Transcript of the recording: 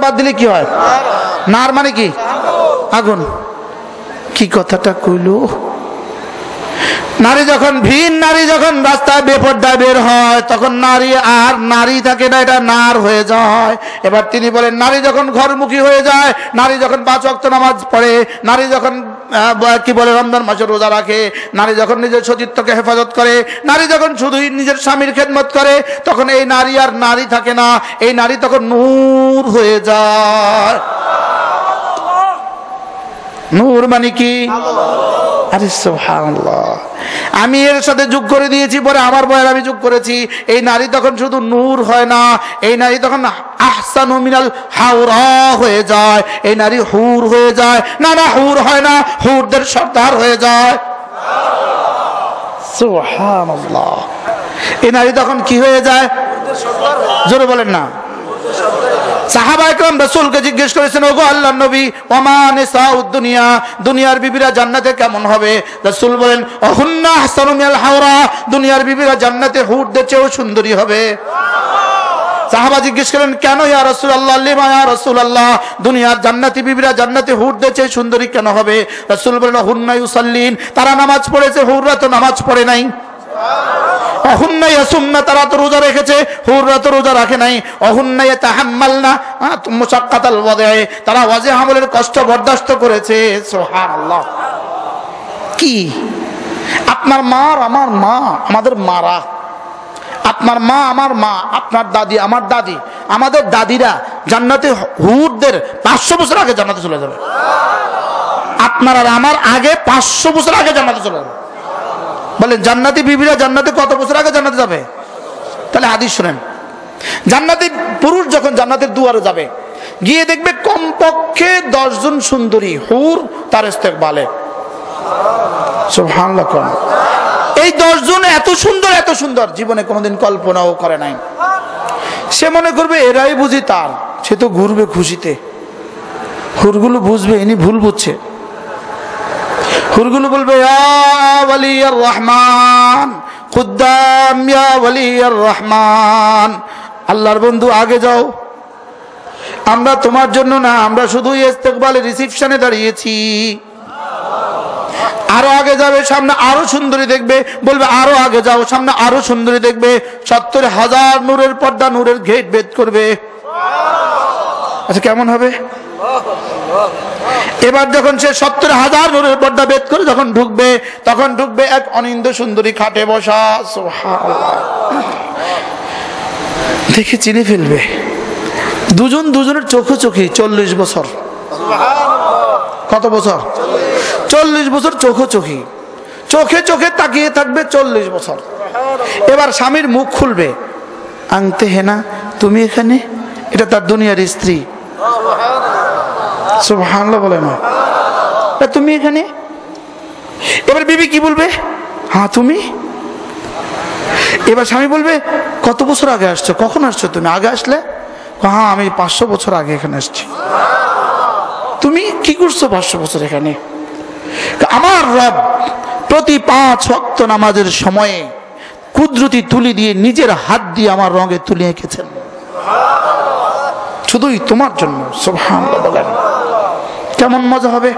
বাদ দিলে কি হয়? নার মানে কি? আগুন। কি কথাটা কইল? নারী যখন নারী যখন রাস্তায় বেপরদায় বের হয় তখন নারী আর নারী থাকে না, এটা নার হয়ে যায়। এবার তিনি বলেন নারী যখন ঘরমুখী হয়ে যায়, নারী যখন 5 ওয়াক্ত নামাজ পড়ে, নারী যখন কি বলে রমজান মাসে রোজা রাখে, নারী যখন নিজের সতীত্বকে হেফাজত করে, নারী যখন শুধুই নিজের স্বামীর খেদমত করে, তখন এই নারী আর নারী থাকে না, এই নারী তখন নূর হয়ে যায়। নূর মানে কি? আরে সুবহানাল্লাহ, আমি এর সাথে যোগ করে দিয়েছি, পরে আমার বয়ান আমি যোগ করেছি। এই নারী তখন শুধু নূর হয় না, এই নারী তখন আহসানু মিনাল হাওরা হয়ে যায়, এই নারী হুর হয়ে যায়। না না, হুর হয় না, হুরদের সর্দার হয়ে যায়। সুবহানাল্লাহ, এই নারী তখন কি হয়ে যায়? জোরে বলেন না। সাহাবা একরাম রাসূলকে জিজ্ঞেস করেছেন, ওগো আল্লাহর নবী, ওমা নিসাউদ দুনিয়া, দুনিয়ার বিবিরা জান্নাতে কেমন হবে? রাসূল বলেন, অহুন্না আহসানু মিনাল হাওরা, দুনিয়ার বিবিরা জান্নাতে হুরদের চেয়েও সুন্দরী হবে। সাহাবা জিজ্ঞেস করেন, কেন ইয়া রাসূলুল্লাহ? লিমা ইয়া রাসূলুল্লাহ, দুনিয়ার জান্নাতি বিবিরা জান্নাতে হুরদের চেয়ে সুন্দরী কেন হবে? রাসূল বলেন, হুন্না ইউসাল্লিন, তারা নামাজ পড়েছে, হুররা তো নামাজ পড়ে নাই। অহুন্না ইয়াসুমনা, তারা তো রোজা রেখেছে, হুররা তো রোজা রাখে নাই। অহুন্না ইয়াতাহাম্মালনা মুশাক্কাতাল ওয়াদে, তারা ওয়াজে আমলের কষ্ট বরদাস্ত করেছে। সুবহানাল্লাহ। কি আপনার মা আর আমার মা, আমাদের মারা, আপনার মা আমার মা, আপনার দাদি আমার দাদি, আমাদের দাদিরা জান্নাতে হুরদের 500 বছর আগে জান্নাতে চলে যাবে। আপনার আর আমার আগে 500 বছর আগে জান্নাতে চলে যাবে। বলেন জান্নাতি বিবিরা জান্নাতে কত বছর আগে জান্নাতে যাবে? তাহলে হাদিস শুনেন, জান্নাতি পুরুষ যখন জান্নাতের দুয়ারে যাবে, গিয়ে দেখবে কমপক্ষে 10 জন সুন্দরী হুর তার ইস্তেকবালে। সুবহানাল্লাহ। এই 10 জন এত সুন্দর, এত সুন্দর জীবনে কোনোদিন কল্পনাও করে নাই। সে মনে করবে এরাই বুঝি তার, সে তো ঘুরবে খুশিতে। হুরগুলো বুঝবে ইনি ভুল বুঝছে। হুরগুলো বলবে, ইয়া ওয়ালিয়ার রহমান, খুদ্দাম ইয়া ওয়ালিয়ার রহমান, আল্লাহর বন্ধু আগে যাও, আমরা তোমার জন্য না, আমরা শুধু ইস্তেকবালে রিসিপশনে দাঁড়িয়েছি। আরো আগে যাবে, সামনে আরো সুন্দরী দেখবে, বলবে আরো আগে যাও, সামনে আরো সুন্দরী দেখবে। 70,000 নূরের পর্দা, নূরের গেট ভেদ করবে। আচ্ছা কেমন হবে? এবার যখন সে 70,000 নূরের পর্দা ভেদ করে যখন ঢুকবে, তখন ঢুকবে এক অনিন্দ্য সুন্দরী খাটে বসা। সুবহানাল্লাহ। দেখে চিনে ফেলবে। দুজন দুজনের চোখোচোখি 40 বছর। কত বছর? 40 বছর চোখোচোখি, চোখে চোখে তাকিয়ে থাকবে 40 বছর। এবার স্বামীর মুখ খুলবে, আনতে হেনা তুমি এখানে, এটা তার দুনিয়ার স্ত্রী। সুবহানাল্লাহ বলে না, তুমি এখানে। এবার বিবি কি বলবে? হ্যাঁ তুমি। এবার স্বামী বলবে, কত বছর আগে আসছো? কখন আসছো তুমি? আগে আসলে? হ্যাঁ আমি 500 বছর আগে এখানে আসছি। তুমি কি করছো 500 বছর এখানে? আমার রব প্রতি 5 ওয়াক্ত নামাজের সময়ে কুদরতি তুলি দিয়ে নিজের হাত দিয়ে আমার রঙে তুলি এঁকেছেন, শুধুই তোমার জন্য। সুবহানাল্লাহ বলেন, কেমন মজা হবে।